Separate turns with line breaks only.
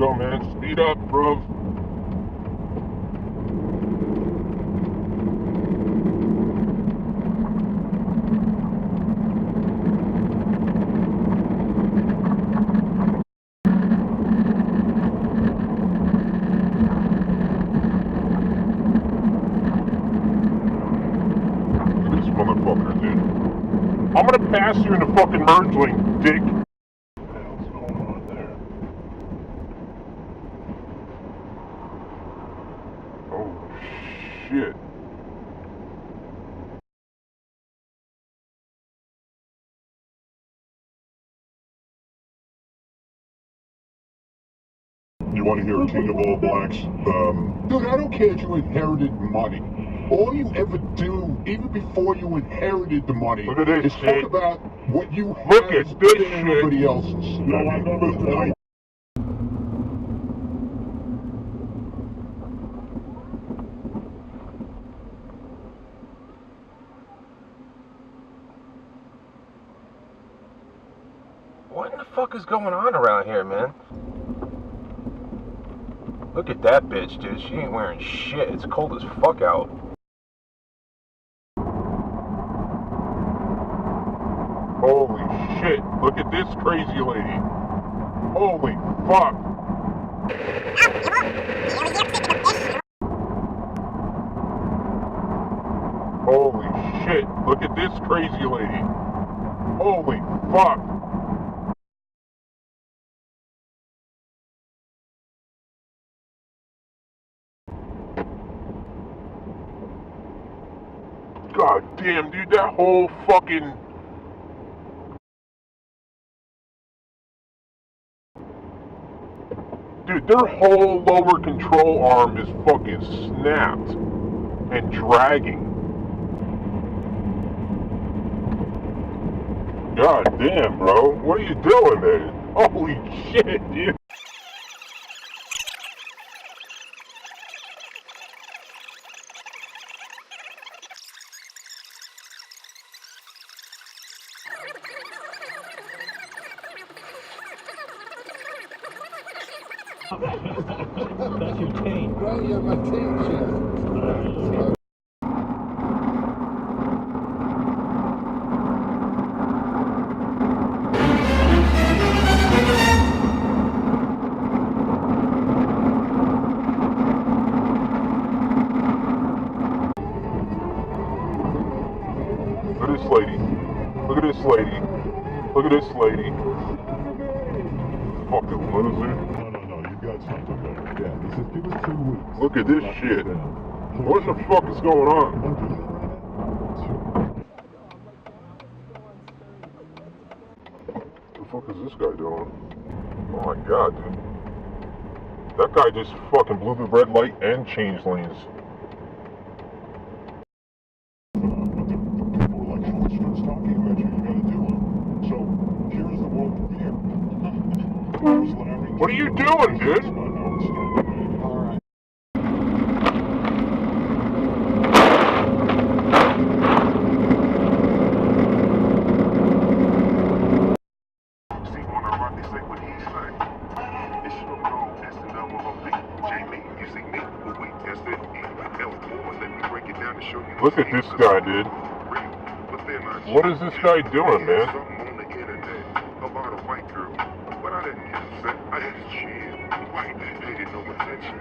go, man. Speed up, bro. This motherfucker, dude. I'm gonna pass you in the fucking merge lane, dick.
What the hell's going on there?
Oh, shit.
You want to hear King of All Blacks? Dude, I don't care if you inherited money. All you ever do, even before you inherited the money,
Look at this
is
shit.
talk about what you have
Look at this
than everybody
shit.
else's. No, I never.
What in the fuck is going on around here, man? Look at that bitch, dude. She ain't wearing shit. It's cold as fuck out.
Holy shit. Look at this crazy lady. Holy fuck. Holy shit. Look at this crazy lady. Holy fuck. God damn, dude, that whole fucking... Dude, their whole lower control arm is fucking snapped and dragging. God damn, bro. What are you doing, man? Holy shit, dude.
That's your cane.
Right, yeah, my cane shit.
Look at this lady. Look at this lady. Look at this lady. Fucking loser.
No, you got something there. Yeah, he says give us 2 weeks.
Look at this shit. What in the fuck is going on? What the fuck is this guy doing? Oh my god, dude. That guy just fucking blew the red light and changed lanes.
Talking about you gotta do it. So here's the world premiere.
What are you doing, dude?
All right.
Look at this guy, dude. What is this guy doing, man?
About a white girl, but I didn't get upset. I just cheered. White, they didn't know attention.